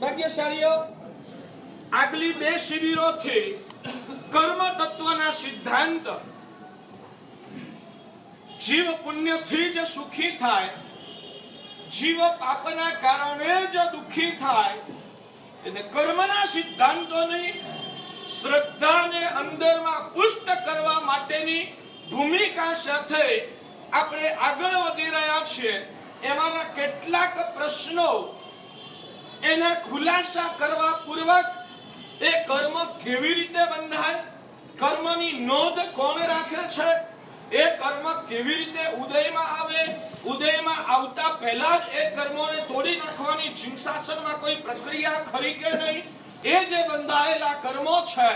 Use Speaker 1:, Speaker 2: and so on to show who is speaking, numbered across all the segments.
Speaker 1: ભાગ્યશાળીઓ, આગલી બે શિબિરોથી કર્મ તત્વના સિદ્ધાંત જીવ પુણ્યથી જ સુખી થાય, જીવ પાપના કારણે જ દુઃખી થાય, અને કર્મના સિદ્ધાંતોની શ્રદ્ધાને અંદરમાં પુષ્ટ કરવા માટેની ભૂમિકા સાથે આપણે આગળ વધી રહ્યા છીએ. એમાંના કેટલાક પ્રશ્નો એના ખુલાસા કરવા પૂર્વક એ કર્મ કેવી રીતે બંધાય, કર્મની નોંધ કોણ રાખે છે, એ કર્મ કેવી રીતે ઉદયમાં આવે, ઉદયમાં આવતા પહેલા જ એ કર્મોને તોડી નાખવાની જીવશાસ્ત્રમાં કોઈ પ્રક્રિયા ખરી કે નહીં, એ જે બંધાયેલા કર્મો છે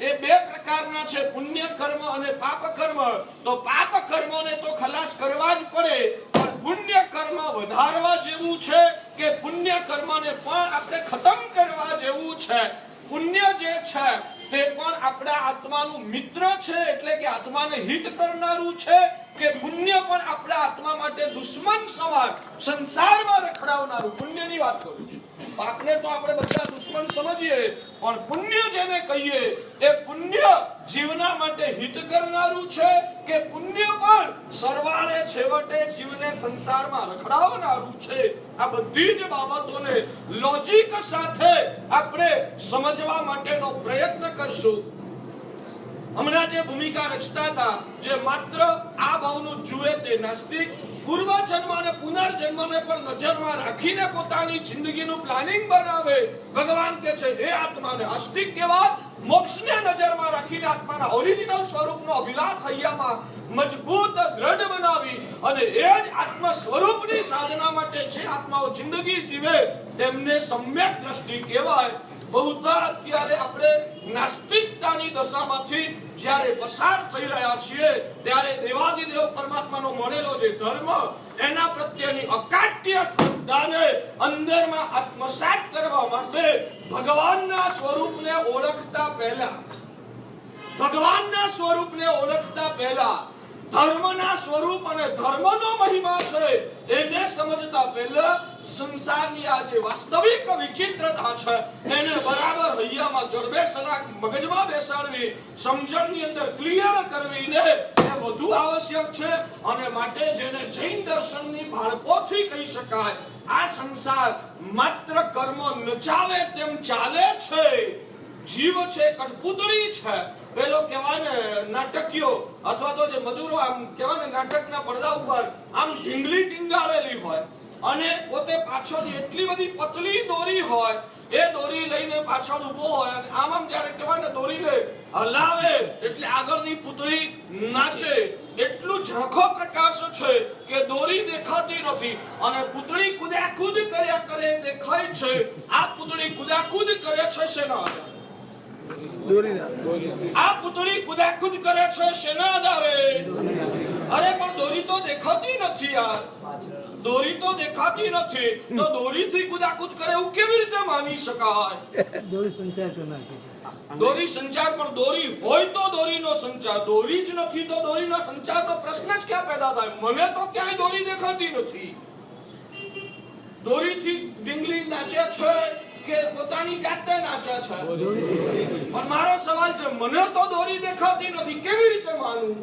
Speaker 1: એ બે પ્રકારના છે, પુણ્ય કર્મ અને પાપ કર્મ. તો પાપ કર્મોને તો ખલાસ કરવા જ પડે, પણ પુણ્ય કર્મ વધારવા જેવું છે કે પુણ્ય કર્મને પણ આપણે ખતમ કરવા જેવું છે. પુણ્ય જે છે તે પણ આપણા આત્માનું મિત્ર છે, એટલે કે આત્માને હિત કરનારું છે, કે પુણ્ય પણ આપણા આત્મા માટે દુશ્મન સમાન સંસારમાં રખડાવનારું. પુણ્યની વાત કરું છું, પાપને તો આપણે બધા દુશ્મન સમજીએ, પણ પુણ્ય જેને કહીએ એ પુણ્ય જીવના માટે હિત કરનારું છે, કે પુણ્ય પણ સરવાળે છેવટે જીવને સંસારમાં રખડાવનારું છે. આ બધી જ બાબતોને લોજિક સાથે આપણે સમજવા માટેનો પ્રયત્ન કરશું. હમણાં જે ભૂમિકા રચતા હતા, જે માત્ર આ ભાવનું જુએ તે નાસ્તિક, પૂર્વ જન્મ અને પુનર્જન્મને પણ નજરમાં રાખીને પોતાની જિંદગીનું પ્લાનિંગ બનાવે. ભગવાન કહે છે એ આત્માને આસ્તિક કહેવાય. મોક્ષને નજરમાં રાખીને આત્માના ઓરિજિનલ સ્વરૂપનો અભિલાષ હૈયામાં મજબૂત દ્રઢ બનાવી અને એ જ આત્મ સ્વરૂપની સાધના માટે જે આત્માઓ જિંદગી જીવે તેમને સમ્યક દ્રષ્ટિ કહેવાય. બહુધા અત્યારે આપણે નાસ્તિકતાની દશામાંથી જ્યારે પસાર થઈ રહ્યા છીએ ત્યારે દેવાધિદેવ પરમાત્માનો મળેલો જે ધર્મ, એના પ્રત્યેની અકાટ્ય શ્રદ્ધાને અંદરમાં આત્મસાત કરવા માટે ભગવાનના સ્વરૂપને ઓળખતા પહેલા ધર્મના સ્વરૂપ અને ધર્મનો મહિમા છે એને સમજતા પહેલા સંસારની આ જે વાસ્તવિક વિચિત્રતા છે એને બરાબર હૈયામાં જડબેસલાક મગજમાં બેસાડવી, સમજણની અંદર ક્લિયર કરવી ને એ વધુ આવશ્યક છે. અને માટે જેને જૈન દર્શનની બાળપોથી કહી શકાય, આ સંસાર માત્ર કર્મ નચાવે તેમ ચાલે છે. જીવ છે કઠપૂતળી છે. પેલો કહેવાય ને નાટકીઓ અથવા તો જે મજૂરો આમ કહેવાય ને નાટકના પડદા ઉપર આમ ઢીંગલી ટીંગાળેલી હોય અને પોતે પાછળથી એટલી બધી પતલી દોરી હોય, એ દોરી લઈને પાછળ ઊભો હોય અને આમ જ્યારે કહેવાય ને દોરીને હલાવે એટલે આગળની પૂતળી નાચે. એટલું ઝાંખો પ્રકાશ છે કે દોરી દેખાતી નથી અને પૂતળી કુદાકુદ કર્યા કરે દેખાય છે. આ પૂતળી કુદાકુદ કરે છે શેના આધારે? આ પૂતળી કુદાકુદ કરે છે શેના આધારે? અરે પણ દોરી તો દેખાતી નથી યાર, દોરી તો દેખાતી નથી, તો દોરીથી કુદાકુદ કરે એવું કેવી રીતે માની શકાય?
Speaker 2: દોરી સંચાર કરનાર છે.
Speaker 1: દોરી સંચાર, પણ દોરી હોય તો દોરીનો સંચાર, દોરી જ નથી તો દોરીનો સંચારનો પ્રશ્ન જ ક્યાં પેદા થાય? મને તો ક્યાંય દોરી દેખાતી નથી. દોરીથી ડીંગલી નાચે છે કે પોતાની જાતે નાચે છે? પણ મારો સવાલ છે, મને તો દોરી દેખાતી નથી, કેવી રીતે માનું?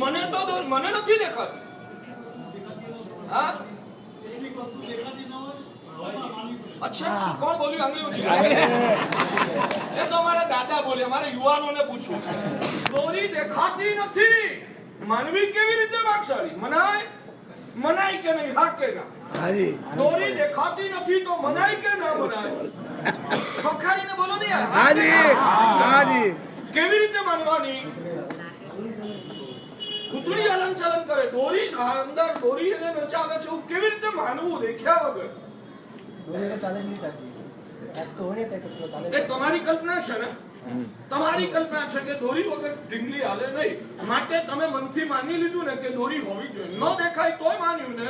Speaker 1: મને તો દોરી મને નથી દેખાતી. હા, અચ્છા, કોણ બોલ્યું? આંગળી એ તો અમારા દાદા બોલ્યા, અમારે યુવાનોને પૂછવું છે. દોરી દેખાતી નથી, માનવી કેવી રીતે ભાગશાળી? મનાય કે નહીં? હા કે ના? દોરી દેખાતી નથી તો મનાય કે ના મનાય? ખખારીને બોલો ને યાર. કેવી રીતે માનવાની? પૂતળી હલન ચલન કરે, દોરી અંદર દોરી એને નચાવે છે, કેવી રીતે માનવું દેખ્યા વગર? એ તમારી કલ્પના છે ને, તમારી કલ્પના છે કે દોરી વગર ઢીંગલી હાલે નહીં, માટે તમે મનથી માની લીધું ને કે દોરી હોવી જોઈએ. ન દેખાય તોય માન્યું ને.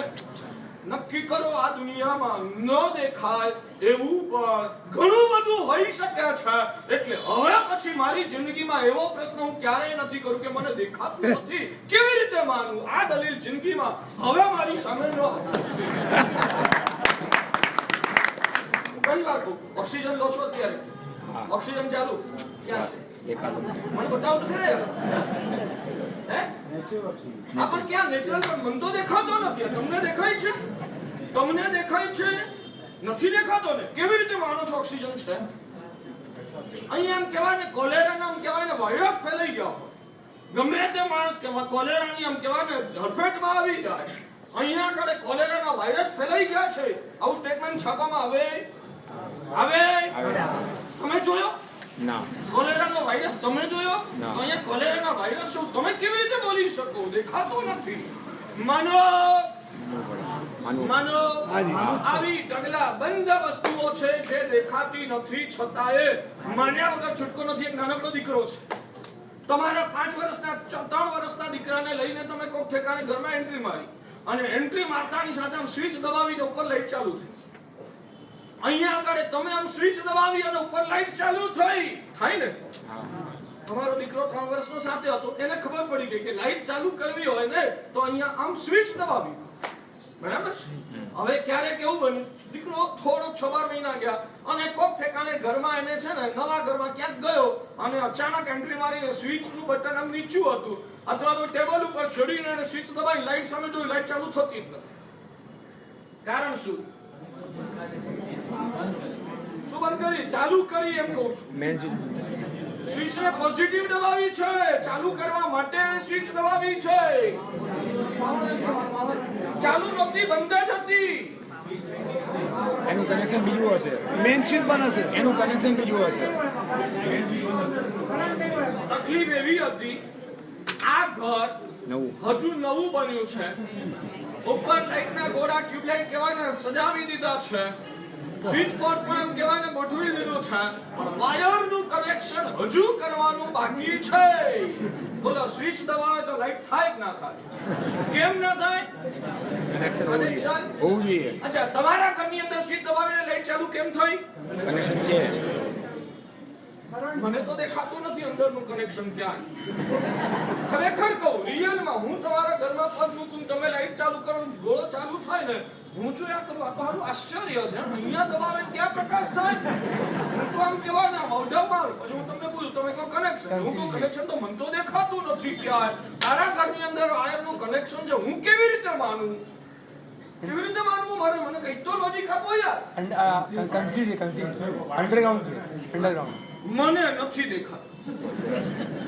Speaker 1: નક્કી કરો, આ દુનિયામાં ન દેખાય એવું પણ ઘણું બધું હોઈ શકે છે. એટલે હવે પછી મારી જિંદગીમાં એવો પ્રશ્ન હું ક્યારેય નથી કરું કે મને દેખાતું નથી, કેવી રીતે માનવું? આ દલીલ જિંદગીમાં હવે મારી સામે ન. ઘણી રાખો. ઓક્સિજન લો છો અત્યારે? ઓક્સિજન ચાલુ? મને બતાવો તો ખરે. હે? આ પણ ક્યાં નેચરલ? પણ મને તો દેખાતો નથી. તમને દેખાય છે? તમને દેખાય છે? નથી દેખાતો ને? કેવી રીતે માનો છો ઓક્સિજન છે? અહીંયા એમ કહેવાય ને કોલેરાના આમ કહેવાય ને વાયરસ ફેલાઈ ગયો. ગમે તે માણસ કહેવાય કોલેરાની આમ કહેવાય ને હડફેટમાં આવી જાય. અહીંયા આગળ કોલેરાના વાયરસ ફેલાઈ ગયા છે. આવું સ્ટેટમેન્ટ છાપવામાં આવે? તમે જોયો?
Speaker 3: ના.
Speaker 1: કોલેરાનો વાયરસ તમે જોયો?
Speaker 3: ના.
Speaker 1: અહીંયા કોલેરાના વાયરસ શું તમે કેવી રીતે બોલી શકો? દેખાતો નથી. માનો આવી ઢગલા બંધ વસ્તુઓ છે જે દેખાતી નથી છતાંય માન્યા વગર છૂટકો નથી. એક નાનકડો દીકરો છે. તમારા 5 વર્ષના 3 વર્ષના દીકરાને લઈને તમે કોક ઠેકાણે ઘરમાં એન્ટ્રી મારી અને એન્ટ્રી મારતાની સાથે આમ સ્વિચ દબાવીને ઉપર લાઈટ ચાલુ થઈ. અહીંયા આગળ તમે આમ સ્વિચ દબાવી અને ઉપર લાઈટ ચાલુ થઈ થાય ને? તમારો દીકરો 3 વર્ષનો સાથે હતો. એને ખબર પડી ગઈ કે લાઈટ ચાલુ કરવી હોય ને તો અહીંયા આમ સ્વિચ દબાવી. બરાબર છે? હવે ક્યારેક એવું બન્યું દીકરો થોડો 6 મહિના ગયા અને કોક ઠેકાણે ઘરમાં એને છે ને નવા ઘરમાં ક્યાંક ગયો અને અચાનક એન્ટ્રી મારીને સ્વિચ નું બટન આમ નીચું હતું અથવા તો ટેબલ ઉપર ચડીને એને સ્વિચ દબાવી લાઈટ સામે જોઈ લાઈટ ચાલુ થતી જ નથી. કારણ શું? શું બંધ કરી? ચાલુ કરી એમ કહું છું. સ્વિચ ને પોઝિટિવ દબાવી છે. ચાલુ કરવા માટે એને સ્વિચ દબાવી છે. ચાલુ નહોતી, બંધ જ હતી.
Speaker 3: એનું કનેક્શન બીજું હશે.
Speaker 2: મેન સ્વિચ બંધ હશે.
Speaker 3: એનું કનેક્શન બીજું હશે.
Speaker 1: તકલીફ એવી હતી આ ઘર હજુ નવું બન્યું છે. ઉપર લાઈટના ગોળા ટ્યુબલાઈટ કહેવાય ને સજાવી દીધા છે. સ્વિચ બોર્ડ પણ એમ કહેવાય ને ગોઠવી દીધું છે. પણ વાયરનું કનેક્શન હજુ કરવાનું બાકી છે. બોલો સ્વિચ દબાવે તો લાઈટ થાય કે ના થાય? કેમ ના થાય?
Speaker 3: કનેક્શન હોવું જોઈએ.
Speaker 1: અચ્છા, તમારા ઘરની અંદર સ્વિચ દબાવીને લાઈટ ચાલુ કેમ થઈ?
Speaker 3: કનેક્શન છે.
Speaker 1: મને તો દેખાતું નથી અંદરનું કનેક્શન ક્યાં. ખરેખર કહું, રિયલમાં હું તમારા ઘરમાં પગ મૂકું તમે લાઈટ ચાલુ કરો ગોળો ચાલુ થાય ને હું જોયા કરું આ તો હારું આશ્ચર્ય છે. અહીંયા દબાવે ક્યાં પ્રકાશ થાય? હું તો આમ કહેવાય ને મોઢા મારું પછી હું તમને પૂછું તમે કહો કનેક્શન. હું કહું કનેક્શન તો મને તો દેખાતું નથી ક્યાંય. તારા ઘરની અંદર વાયરનું કનેક્શન છે. હું કેવી રીતે માનું? કેવી રીતે માનવું? મને કઈ તો લોજિક આપો યાર.
Speaker 2: અંડરગ્રાઉન્ડ
Speaker 1: મને નથી દેખાતું.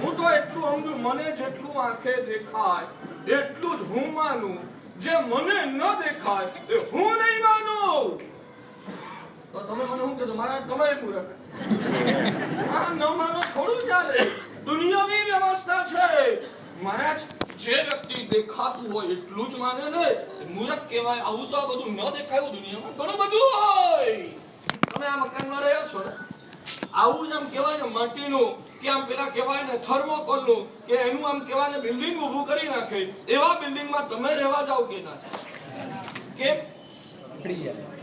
Speaker 1: હું તો એટલું સમજુ મને જેટલું આંખે દેખાય એટલું જ હું માનું. જે મને ન દેખાય એ હું નહીં માનું. તો તમે મને શું કહેશો? મારા તમે મૂર્ખ. આ ન માનો થોડું ચાલે. દુનિયાની વ્યવસ્થા છે. મહારાજ જે વ્યક્તિ દેખાતું હોય એટલું જ માને ને મૂર્ખ કહેવાય. આવું તો બધું ન દેખાયું દુનિયામાં ઘણું બધું હોય. તમે આ મકાનમાં રહ્યા છો ને આવું જ આમ કહેવાય ને માટીનું કે આમ પેલા કહેવાય ને થર્મોકોલનું કે એનું આમ કહેવાય ને બિલ્ડિંગ ઊભું કરી નાખે એવા બિલ્ડિંગમાં તમે રહેવા જાઓ કે ના જાઓ?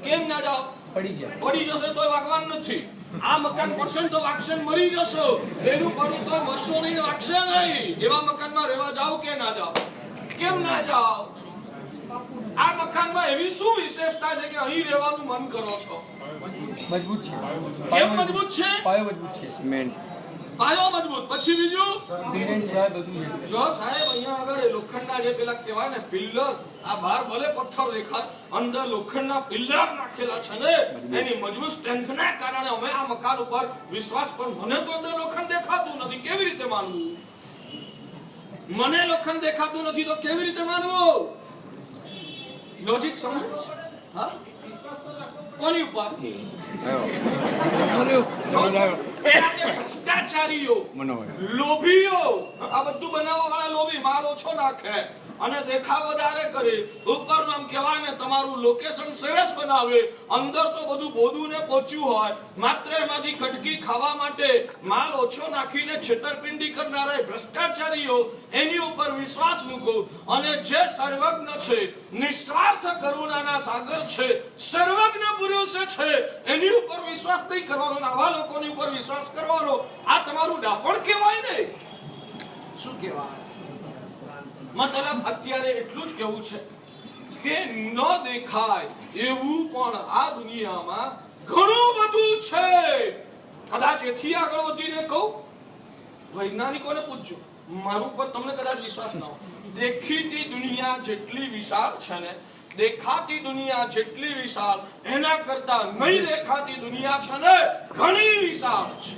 Speaker 1: કેમ ના જાઓ? પડી જશે તોય વાગવાનું નથી. આ મકાન પડશે તો વાગશે મરી જશો. એનું પડ્યું તો મરશો નહીં ને વાગશે નહીં. એવા મકાનમાં રહેવા જાઓ કે ના જાઓ? કેમ ના જાઓ? આ મકાનમાં એવી શું વિશેષતા છે કે અહીં રહેવાનું મન કરો છો?
Speaker 2: મજબૂત છે.
Speaker 1: કેમ મજબૂત છે?
Speaker 2: પાયો મજબૂત છે.
Speaker 3: સિમેન્ટ
Speaker 1: પાયો મજબૂત. પછી બીજું
Speaker 2: સિમેન્ટ છે બધું છે.
Speaker 1: જો સાહેબ અહીંયા આગળ લોખંડના જે પેલા કહેવાય ને પિલ્લર આ બહાર ભલે પથ્થર દેખાય અંદર લોખંડના પિલ્લર નાખેલા છે ને એની મજબૂત સ્ટ્રેન્થના કારણે અમે આ મકાન ઉપર વિશ્વાસ પણ મને તો અંદર લોખંડ દેખાતું નથી. કેવી રીતે માનવું? મને લોખંડ દેખાતું નથી તો કેવી રીતે માનવું? લોજિક સમજો? હા કોની ઉપર? ભ્રષ્ટાચારીઓ, લોભીઓ, આ બધું બનાવવા વાળા લોભી માલ ઓછો નાખે અને દેખાવ વધારે કરે. ઉપરનું આમ કહેવાય ને તમારું લોકેશન સરસ બનાવે અંદર તો બધું બોધું ને પોચ્યું હોય માત્ર એમાંથી કટકી ખાવા માટે માલ ઓછો નાખીને છેતરપિંડી કરનારા ભ્રષ્ટાચારીઓ એની ઉપર વિશ્વાસ મૂકો. અને જે સર્વજ્ઞ છે નિસ્વાર્થ કરુણાના સાગર છે સર્વજ્ઞ પુરુષ છે એની ઉપર વિશ્વાસ નહીં કરવાનો. આવા લોકોની ઉપર વિશ્વાસ કરવાનો આ તમારું ડાપણ કહેવાય ને? શું કહેવાય? મતલબ અત્યારે એટલું જ કહેવું છે કે ન દેખાય એવું પણ આ દુનિયામાં ઘણું બધું છે. કદાચ એથી આગળ વધીને કહું, વૈજ્ઞાનિકોને પૂછજો, મારું પર તમને કદાચ વિશ્વાસ ન હોય, દેખીતી દુનિયા જેટલી વિશાળ છે ને, દેખાતી દુનિયા જેટલી વિશાળ એના કરતા નહીં દેખાતી દુનિયા છે ને ઘણી વિશાળ છે.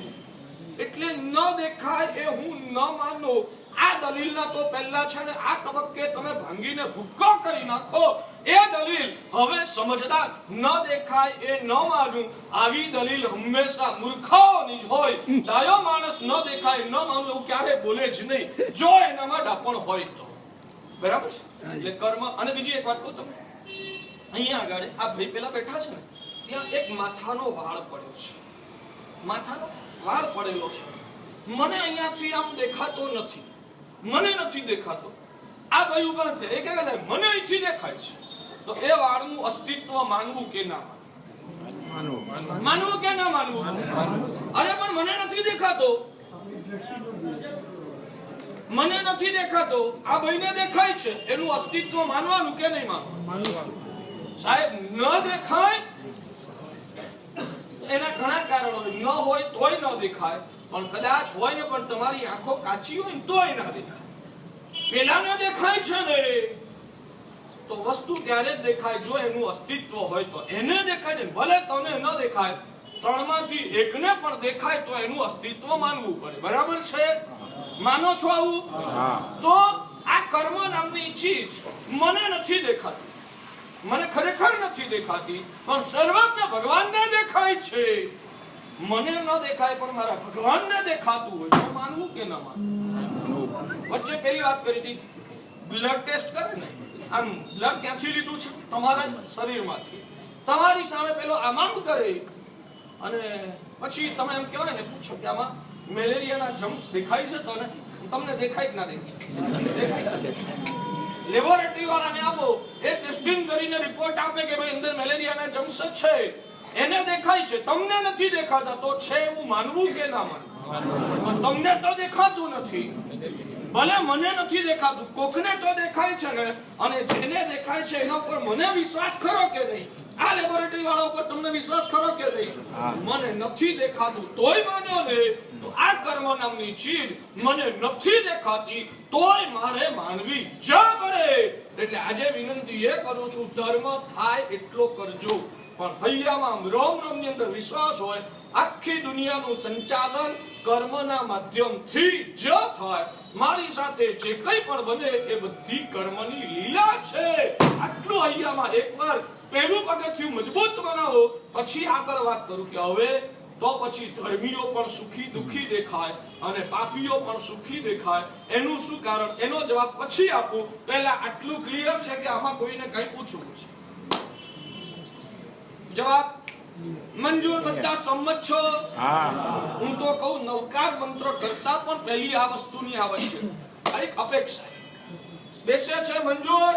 Speaker 1: એટલે ન દેખાય એ હું ન માનું. આ દલીલના તો પહેલા છે ને આ તબક્કે તમે ભાંગીને ભૂક્કો કરી નાખો. એ દલીલ હવે સમજદાર ન દેખાય એ ન માનું, આવી દલીલ હંમેશા મૂર્ખાઓની જ હોય. ડાયો માણસ ન દેખાય ન માનું એવું ક્યારે બોલે જ નહીં, જો એનામાં ડાપણ હોય તો. બરાબર છે? એટલે કર્મ. અને બીજી એક વાત કહું તમને, અહીંયા આગળ આ ભાઈ પેલા બેઠા છે ને, ત્યાં એક માથાનો વાળ પડ્યો છે. માથાનો વાળ પડેલો છે. મને અહીંયાથી આમ દેખાતો નથી, મને નથી દેખાતો. આ ભાઈ ઉભા છે, એ કહે છે મને અહીંથી દેખાય છે. તો એ વાળનું અસ્તિત્વ માનવું કે ના માનવું? માનવું કે ના માનવું? અરે પણ મને નથી દેખાતો, મને નથી દેખાતો, આ ભાઈને દેખાય છે, એનું અસ્તિત્વ માનવાનું કે નહીં માનવાનું? સાહેબ, ન દેખાય એના ઘણા કારણો ન હોય તોય ન દેખાય, પણ કદાચ હોય ને પણ તમારી આંખો કાચી હોય ને તોય ના દેખાય. પેલા ન દેખાય છે ને તો વસ્તુ ત્યારે જ દેખાય જો એનું અસ્તિત્વ હોય તો. એને દેખાય છે, ભલે તને ન દેખાય, ત્રણમાંથી એકને પણ દેખાય તો એનું અસ્તિત્વ માનવું પડે. બરાબર છે? માનો છો આવું? તો આ કર્મ નામની ચીજ મને નથી દેખાતી, મને ખરેખર નથી દેખાતી, પણ સર્વજ્ઞ ભગવાનને દેખાય છે. મને ન દેખાય પણ મારા ભગવાનને દેખાતું હોય તો માનવું કે ન માનવું? વચ્ચે પેલી વાત કરી હતી, બ્લડ ટેસ્ટ કરે ને, આમ બ્લડ ક્યાંથી લીધું છે? તમારા શરીરમાંથી. તમારી સામે પેલો આમ કરે અને પછી તમે એમ કહેવાય ને, પૂછો કે આમાં મેલેરિયાના જમ્સ દેખાય છે? તો તમને દેખાય કે ના દેખાય? લેબોરેટરી વાળાને આપો, એ ટેસ્ટિંગ કરીને રિપોર્ટ આપે કે ભાઈ અંદર મેલેરિયાના જમ્સ છે, એને દેખાય છે, તમને નથી દેખાતા, તો છે એવું માનવું કે ના માનવું? તમને તો દેખાતું નથી, ભલે મને નથી દેખાતું, કોકને તો દેખાય છે ને, અને જેને દેખાય છે એના ઉપર મને વિશ્વાસ ખરો કે નહીં? આ લેબોરેટરી વાળા ઉપર તમને વિશ્વાસ ખરો કે નહીં? મને નથી દેખાતું તોય માનો ને, તો આ કર્મ નામની ચીજ મને નથી દેખાતી તોય મારે માનવી જ પડે. એટલે આજે વિનંતી એ કરું છું, ધર્મ થાય એટલો કરજો, પણ હૈયામાં રોમ રોમ ની અંદર વિશ્વાસ હોય. આખી દુનિયાનું સંચાલન કર્મના માધ્યમથી જ થાય. મારી સાથે જે કંઈ પણ બને એ બધી કર્મની લીલા છે. આટલું હૈયામાં એકવાર પહેલું પગથિયું મજબૂત બનાવો, પછી આગળ વાત કરું કે હવે તો પછી ધર્મીઓ પણ સુખી દુખી દેખાય અને પાપીઓ પણ સુખી દેખાય. એનું શું કારણ? એનો જવાબ પછી આપું. પહેલા આટલું ક્લિયર છે કે આમાં કોઈને કઈ પૂછવું છે? જવાબ મંજૂર? બધા સંમત છો? હું તો કહું, નવકાર મંત્ર કરતા પણ પહેલી આ વસ્તુની આવશ્યકતા, એક અપેક્ષા બેસે છે. મંજૂર?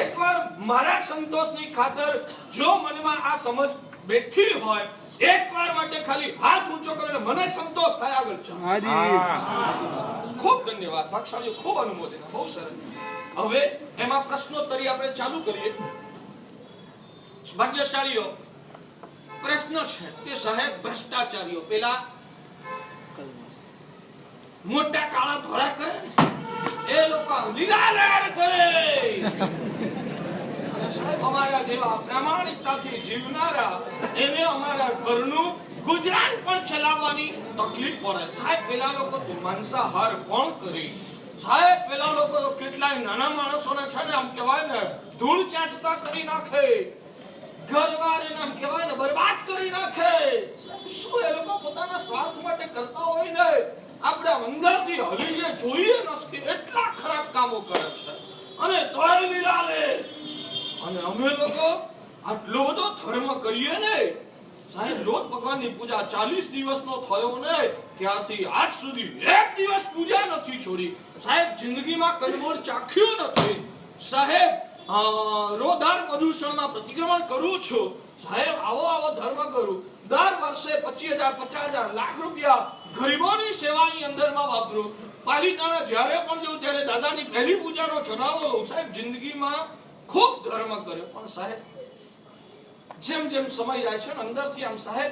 Speaker 1: એકવાર મારા સંતોષની ખાતર જો મનમાં આ સમજ બેઠી હોય, એકવાર માટે ખાલી હાથ ઊંચો કરીને મને સંતોષ થાય, આગળ ચાલો. ખૂબ ધન્યવાદ ભાગશાળીઓ, ખૂબ અનુમોદન, બહુ સરસ. હવે એમાં પ્રશ્નોત્તરી આપણે ચાલુ કરીએ. ભાગ્યશાળીઓ, પ્રશ્ન છે કે સાહેબ, ભ્રષ્ટાચારીઓ પેલા મોટા કાળા ધોળા કરે એ લોકો લીલા લહેર કરે, સાહેબ અમારા જેવા પ્રામાણિકતાથી જીવનારા એને અમારા ઘરનું ગુજરાન પણ ચલાવવાની તકલીફ પડે. સાહેબ પેલા લોકો તો માંસાહાર પણ કરી. સાહેબ પેલા લોકો કેટલાય નાના માણસોને છે ને આમ કહેવાય ને ધૂળ ચાટતા કરી નાખે, ઘરવાર એને આમ કહેવાય ને બરબાદ કરી નાખે. શું એ લોકો પોતાના સ્વાર્થ માટે કરતા હોય ને, આપણે અંદરથી હલીએ જોઈએ નથી એટલા ખરાબ કામો કરે છે, અને તોય લીલા લે. અને અમે લોકો આટલો બધો ધર્મ કરીએ ને સાહેબ, રોજ ભગવાનની પૂજા 40 દિવસનો થયો ને ત્યારથી આજ સુધી એક દિવસ પૂજા નથી છોડી. સાહેબ જિંદગીમાં કનમોળ ચાખ્યું નથી. સાહેબ રોદાર પ્રદૂષણમાં પ્રતિક્રમણ કરું છું. સાહેબ આવો ધર્મ કરું. દર વર્ષે 25,000 50,000 લાખ રૂપિયા ગરીબોની સેવાની અંદરમાં વાપરું. પાલિતાણા જ્યારે પણ જઉં ત્યારે દાદાની પહેલી પૂજાનો ચઢાવો લઉં. સાહેબ જિંદગીમાં ખૂબ ધર્મ કર્યો, પણ સાહેબ જેમ જેમ સમય જાય છે ને અંદરથી આમ સાહેબ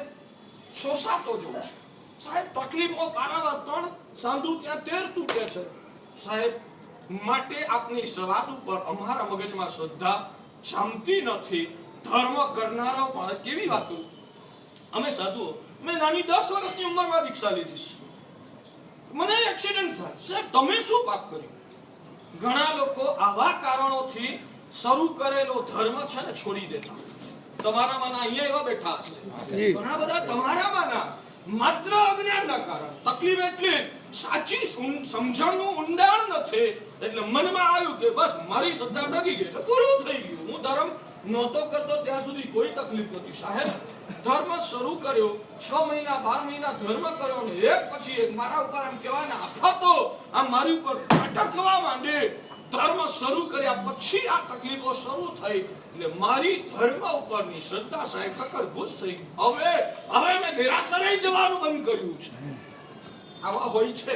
Speaker 1: શોષાતો જોઉં છું. સાહેબ તકલીફો પારાવાર 3 સાંધુ ત્યાં 13 તૂટે છે. સાહેબ માટે આપની સવાલ ઉપર અમારા મગજમાં શ્રદ્ધા જામતી નથી. ધર્મ કરનારાઓ પણ કેવી વાતો. અમે સાધુઓ, મેં નાની 10 વર્ષની ઉંમરમાં દીક્ષા લીધી છે. મને એક્સિડન્ટ થાય. સાહેબ તમે શું પાપ કર્યું? ઘણા લોકો આવા કારણોથી શરૂ કરેલો ધર્મ છે ને છોડી દેતા. તમારામાંના અહીંયા એવા બેઠા છે, ઘણા બધા તમારામાંના માત્ર અજ્ઞાનના કારણે. તકલીફ એટલી સાચી સમજણનું ઊંડાણ નથી. એટલે મનમાં આવ્યું કે બસ મારી શ્રદ્ધા ડગી ગઈ એટલે પૂરું થઈ ગયું. હું ધર્મ નહોતો કરતો ત્યાં સુધી કોઈ તકલીફ નથી. સાહેબ ધર્મ શરૂ કર્યો, 6 મહિના 12 મહિના ધર્મ કર્યો ને એક પછી એક મારા ઉપર આમ કહેવાય ને આફતો આમ મારી ઉપર અટકવા માંડી. ધર્મ શરૂ કર્યા પછી આ તકલીફો શરૂ થઈ એટલે મારી ધર્મ ઉપરની શ્રદ્ધા સાહેબ કકડભૂસ થઈ ગઈ. હવે મેં દેરાસરે જવાનું બંધ કર્યું છે. આવા હોય છે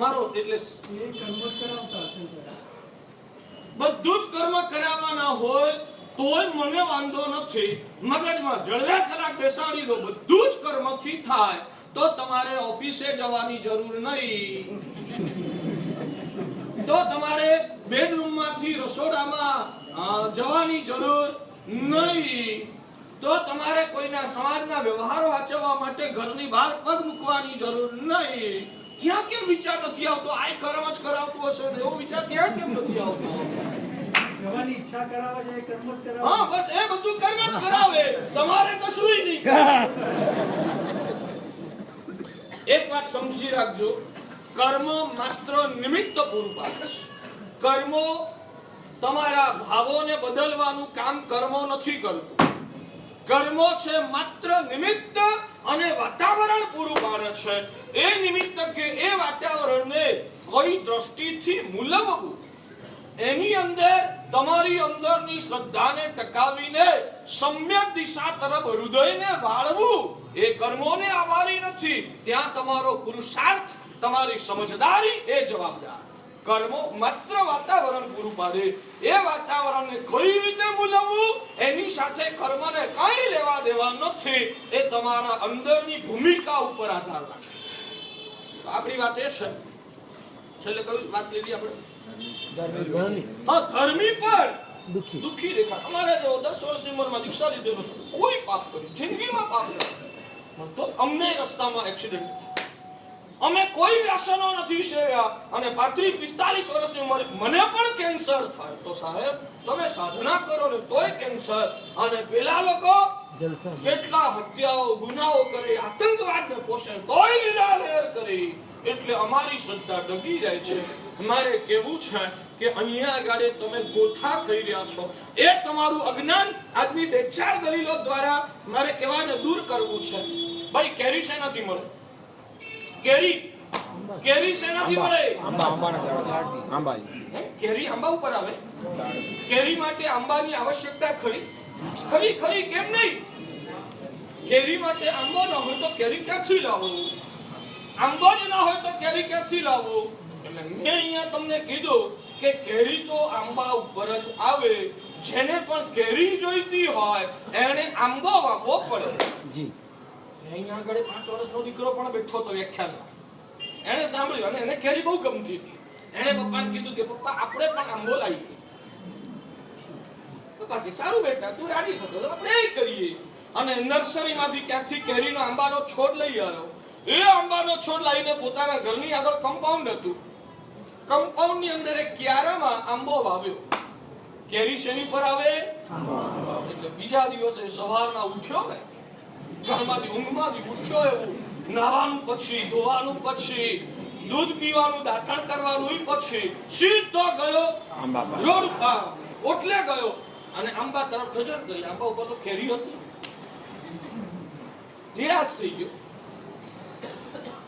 Speaker 1: મારો એટલે બધું જ કર્મ કરાવવાના હોય તોય મને વાંધો નથી. મગજમાં જળવે સલાક બેસાડી દો બધું જ કર્મથી થાય તો તમારે ઓફિસે જવાની જરૂર નહીં. તો તમારે બેડરૂમમાંથી રસોડામાં જવાની જરૂર નહીં. તો તમારે કોઈના સમાજના વ્યવહારો આચરવા માટે ઘરની બહાર પગ મૂકવાની જરૂર નહીં. ત્યાં કેમ વિચાર નથી આવતો આ કર્મ જ કરાવતું હશે એવો વિચાર ત્યાં કેમ નથી આવતો?
Speaker 2: જવાની ઈચ્છા કરાવે છે કર્મ જ કરાવે.
Speaker 1: હા બસ એ બધું કર્મ જ કરાવે, તમારે કશું નહીં. એક વાત સમજી રાખજો, કર્મ માત્ર નિમિત્ત પૂરું પાડે છે. કર્મો તમારા ભાવોને બદલવાનું કામ કર્મો નથી કરતું. કર્મો છે માત્ર નિમિત્ત અને વાતાવરણ પૂરું પાડે છે. એ નિમિત્ત કે એ વાતાવરણને કોઈ દ્રષ્ટિથી મૂલવવું, એની અંદર તમારી અંદરની શ્રદ્ધાને ટકાવીને સમ્યક દિશા તરફ હૃદયને વાળવું એ કર્મોને આભારી નથી. ત્યાં તમારો પુરુષાર્થ, તમારી સમજદારી એ જવાબદાર. કર્મો માત્ર વાતાવરણ પૂરું પાડે. એ વાતાવરણને કઈ રીતે મૂલવવું એની સાથે કર્મને કઈ લેવા દેવા નથી. એ તમારા અંદરની ભૂમિકા ઉપર આધાર રાખે છે. આપણી વાત એ છે, છેલ્લે કઈ વાત લીધી આપણે? ધર્મી પર દુખી દેખાય. અમારે જો 10 વર્ષની ઉંમરમાં દીક્ષા લીધેલો છે, કોઈ પાપ કર્યું જિંદગીમાં પાપ કર્યું તો અમને રસ્તામાં એક્સિડન્ટ થયો. અમે કોઈ વ્યસનો નથી સેવ્યા અને 35-45 વર્ષની ઉંમરે મને પણ કેન્સર થાય. તો સાહેબ તમે સાધના કરો ને તોય કેન્સર. અને પેલા લોકો કેટલા હત્યાઓ ગુનાઓ કરે, આતંકવાદને પોષે તોય લીલા લહેર કરી. એટલે અમારી શ્રદ્ધા ડગી જાય છે. મારે કેવું છે કે અહીંયા આગળ તમે ગોથા કહી રહ્યા છો એ તમારું અજ્ઞાન આજની 2-4 દલીલો દ્વારા મારે કહેવાને દૂર કરવું છે. ભાઈ કેરી શેનાથી મળે? કેરી શેનાથી મળે? કેરી આંબા ઉપર આવે. કેરી માટે આંબાની આવશ્યકતા ખરી કેમ નહીં? કેરી માટે આંબો ન હોય તો કેરી ક્યાંથી લાવો? આંબો જ ના હોય તો કેરી ક્યાંથી લાવો? એટલે મેં અહીંયા તમને કીધું કે કેરી તો આંબા ઉપર જ આવે. જેને પણ કેરી જોઈતી હોય એને આંબો વાવવો પડે. અહીંયા આગળ 5 વર્ષનો દીકરો પણ બેઠો હતો વ્યાખ્યાનમાં. એને સાંભળ્યું અને એને કેરી બહુ ગમતી હતી. એને પપ્પાને કીધું કે પપ્પા આપણે પણ આંબો લાવીએ. પપ્પા કે સારું બેટા તું રાજી થતો તો આપણે એ કરીએ. અને નર્સરીમાંથી ક્યાંકથી કેરીનો આંબાનો છોડ લઈ આવ્યો. એ આંબાનો છોડ લાવીને પોતાના ઘરની આગળ કમ્પાઉન્ડ હતું. કમ્પાઉન્ડની અંદર એક ક્યારામાં આંબો વાવ્યો. કેરી શેની પર આવે? એટલે બીજા દિવસે સવારના ઉઠ્યો ને, ઘરમાંથી ઊંઘમાંથી ઉઠ્યો, એવું નાવાનું પછી, ધોવાનું પછી, દૂધ પીવાનું, દાંતણ કરવાનું પછી સીધો ગયો રોડ પર, ઓટલે ગયો અને આંબા તરફ નજર કરી. આંબા ઉપર તો કેરી હતી. નિરાશ થઈ ગયો.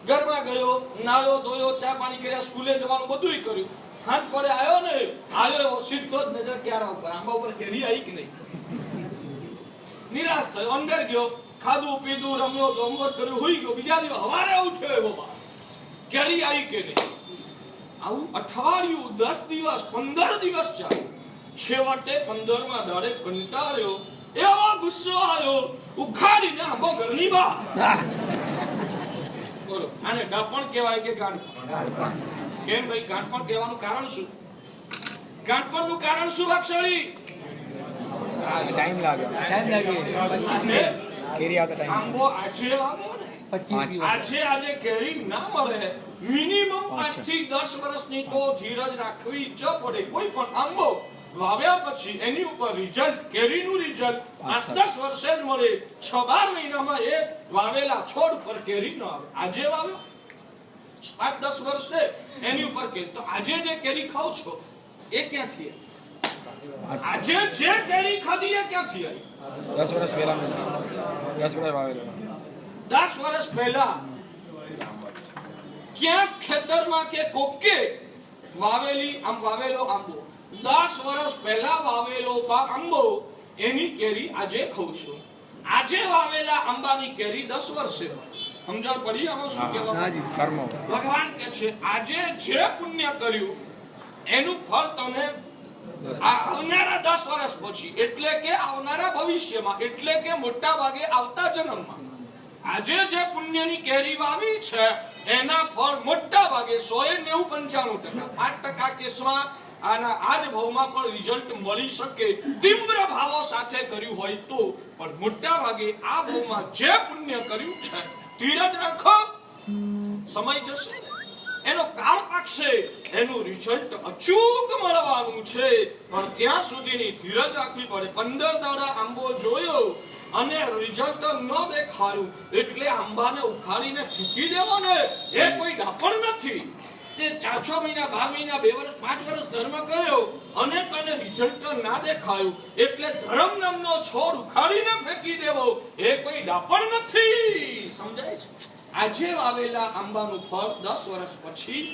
Speaker 1: ઘરમાં ગયો, નાયો ધોયો, ચા પાણી કર્યા, સ્કૂલે જવાનું બધું કર્યું. હાથ પડે આવ્યો સીધો જ નજર ક્યારા ઉપર, આંબા ઉપર કેરી આવી કે નહીં. નિરાશ થયો, અંદર ગયો, ખાધું પીધું, રમ્યો ગમત કર્યું, હુઈ ગયો. બીજા દિવસ સવારે ઉઠ્યો એવો કેરી આવી કે નહીં. આવું અઠવાડિયું, 10 દિવસ, 15 દિવસ ચાલ્યું. છેવટે 15મા દાડે કંટાળ્યો, એવો ગુસ્સો આવ્યો, ઉખાડીને આંબો ઘરની બહાર. બોલો, આને ડપણ કહેવાય કે ગાંડપણ? કેમ ભાઈ ગાંડપણ કહેવાનું કારણ શું? ગાંડપણનું કારણ શું વાક્ષળી?
Speaker 3: ટાઈમ લાગે. કેરી આવતા ટાઈમ.
Speaker 1: આંબો આજે વાવ્યો ને, આજે કેરી ના મળે, મિનિમમ 5 થી 10 વર્ષની તો ધીરજ રાખવી જ પડે. કોઈ પણ આંબો વાવ્યા પછી એની ઉપર રિઝલ્ટ, કેરીનું રિઝલ્ટ 5-10 વર્ષે જ મળે. 6-12 મહિનામાં એ વાવેલા છોડ પર કેરી ન આવે. આજે વાવ્યો 5-10 વર્ષે એની ઉપર કેરી, તો આજે જે કેરી ખાવ છો એ ક્યાંથી આવી? આજે જે કેરી ખાધી એ ક્યાંથી આવી?
Speaker 3: 10 વર્ષ પહેલા 10 વર્ષ વાવેલો.
Speaker 1: 10 વર્ષ પહેલા ક્યાંક ખેતરમાં કે કોકે વાવેલો આંબો, 10 વર્ષ પહેલા વાવેલો આંબો, એની કેરી આજે ખાઉં છું. આજે વાવેલા આંબાની કેરી 10 વર્ષે. સમજણ પડી આમાં શું કહેવાનું? ભગવાન કહે છે આજે જે પુણ્ય કર્યું એનું ફળ તને આવનારા 10 વર્ષ પછી, એટલે કે આવનારા ભવિષ્યમાં, એટલે કે મોટા ભાગે આવતા જન્મમાં, આજે જે પુણ્યની કેરી વાવી છે એના ફળ મોટા ભાગે 100-90-95%, 5% કેસમાં આના આજ ભાવમાં પણ રિઝલ્ટ મળી શકે, તીવ્ર ભાવો સાથે કર્યું હોય તો. પણ મોટા ભાગે આ ભાવમાં જે પુણ્ય કર્યું છે, ધીરજ રાખો, સમય જશે ને, એનો કાળ પાકશે, એનું રિઝલ્ટ અચૂક મળવાનું છે. પણ ત્યાં સુધીની ધીરજ રાખવી પડે. 15 દાડા આંબો જોયો અને રિઝલ્ટ ન દેખાયું એટલે આંબાને ઉખાડીને ફેંકી દેવો ને, એ કોઈ ડાપણ નથી. તે 4-6 મહિના, 12 મહિના, 2 વર્ષ, 5 વર્ષ ધર્મ કર્યો અને તને રિઝલ્ટ ના દેખાયું એટલે ધર્મ નામનો છોડ ઉખાડીને ફેંકી દેવો, એ કોઈ ડાપણ નથી. સમજાય છે? આજે વાવેલા આંબાનું ફળ 10 વર્ષ પછી,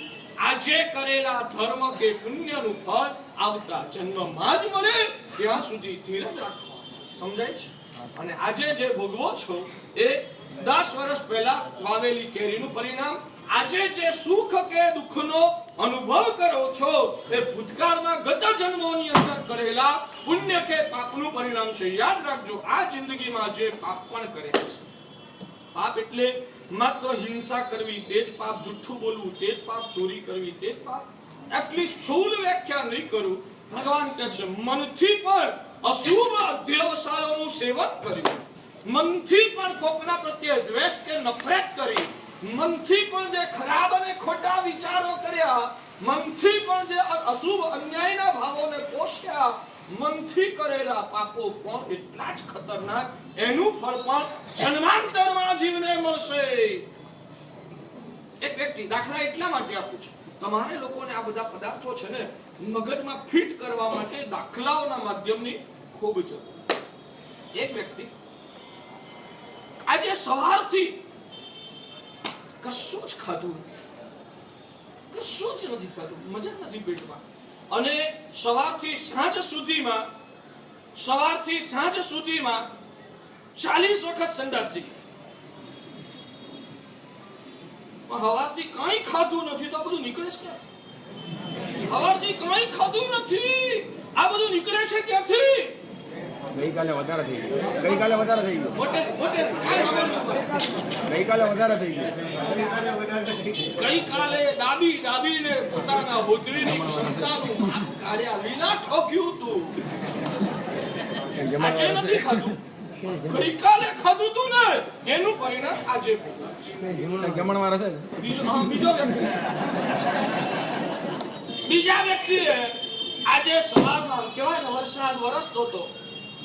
Speaker 1: આજે કરેલા ધર્મ કે પુણ્યનું ફળ આવતા જન્મમાં જ મળે. ત્યાં સુધી ધીરજ રાખો. સમજાય છે? અને આજે જે ભોગવો છો એ 10 વર્ષ પહેલા વાવેલી કેરીનું પરિણામ. આજે જે સુખ કે દુઃખનો અનુભવ કરો છો એ ભૂતકાળમાં ગત જન્મોની અંદર કરેલા પુણ્ય કે પાપનું પરિણામ છે. યાદ રાખજો, આ જિંદગીમાં જે પાપ પણ કરે છે, પાપ એટલે માત્ર હિંસા કરવી તે જ પાપ, જુઠ્ઠું બોલવું તે જ પાપ, ચોરી કરવી તે જ પાપ. એટલી સ્થૂળ વ્યાખ્યા નહીં કરું. ભગવાન કહે છે મનથી પણ અશુભ અધ્યવસાયોનું સેવન કર્યું, મનથી પણ કોકના પ્રત્યે દ્વેષ કે નફરત કરી, મનથી પણ જે ખરાબ અને ખોટા વિચારો કર્યા, મનથી પણ જે અશુભ અન્યાયના ભાવોને પોષ્યા, મનથી કરેલા પાપો પણ એટલા જ ખતરનાક, એનું ફળ પણ જન્માંતરમાં જીવને મળશે. એક વ્યક્તિ, દાખલા એટલા માટે આપું છું, તમારે લોકોને આ બધા પદાર્થો છે ને મગજમાં ફિટ કરવા માટે દાખલાઓના માધ્યમની ખૂબ જરૂર. એક વ્યક્તિ આજે સવારથી કશું જ ખાધું, કશું જ નથી ખાધું, મજા નથી પેટમાં, અને સવારથી સાંજ સુધીમાં 40 વખત સંડાસ જઈ, હવારથી કઈ ખાધું નથી તો આ બધું નીકળે છે ક્યાંથી? હવારથી કઈ ખાધું નથી, આ બધું નીકળે છે ક્યાંથી?
Speaker 3: ગઈકાલે વધારે થઈ ગયું. ગઈકાલે વધારે થઈ ગયું.
Speaker 1: ગઈકાલે ડાબીને પોતાના હોદરીની ક્ષમતાનું માપ કાઢ્યા વિના ઠોક્યું તું. આજે નથી ખાધું, ગઈકાલે ખાધું તું ને એનું પરિણામ આજે
Speaker 3: જમણવાર હશે.
Speaker 1: બીજા વ્યક્તિએ આજે સવારમાં કહેવાય ને વરસાદ વરસતો હતો,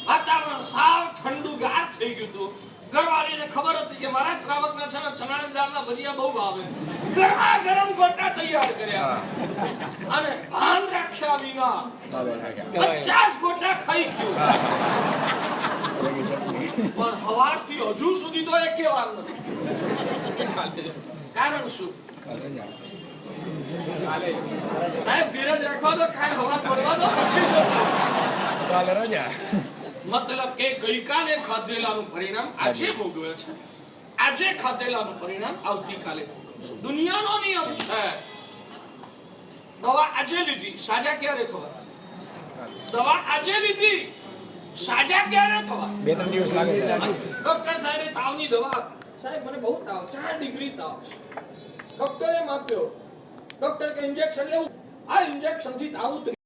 Speaker 1: વાતાવરણ સાવ ઠંડુ ગાર થઈ ગયું હતું. ઘરવાળીને ખબર હતી કે મારા શ્રાવકના છે ને ચણાની દાળના ભજીયા બહુ ભાવે, ગરમા ગરમ ગોટા તૈયાર કર્યા અને ભાન રાખ્યા વિના 50 ગોટા ખાઈ ગયો. પણ સવારથી હજુ સુધી તો એકે વાર નથી. કારણ શું? સાહેબ ધીરજ રાખવા દો, કાલ હવા પડવા દો, પછી
Speaker 3: કાલે રજા.
Speaker 1: મતલબ કે ગઈકાલે ખાધેલાનું પરિણામ આજે ભોગવે છે, આજે ખાધેલાનું પરિણામ આવતીકાલે ભોગવશે. દુનિયાનો નિયમ છે. દવા આજે લીધી, સાજા ક્યારે થવા? દવા આજે લીધી, સાજા ક્યારે થવા?
Speaker 3: 2-3 દિવસ લાગે છે.
Speaker 1: ડોક્ટર સાહેબે તાવની દવા આપી. સાહેબ મને બહુ તાવ, 4 ડિગ્રી તાવ છે. ડોક્ટરે માપ્યો. ડોક્ટર કે ઇન્જેક્શન લેવું. આ ઇન્જેક્શન થી તાવ ઉતરી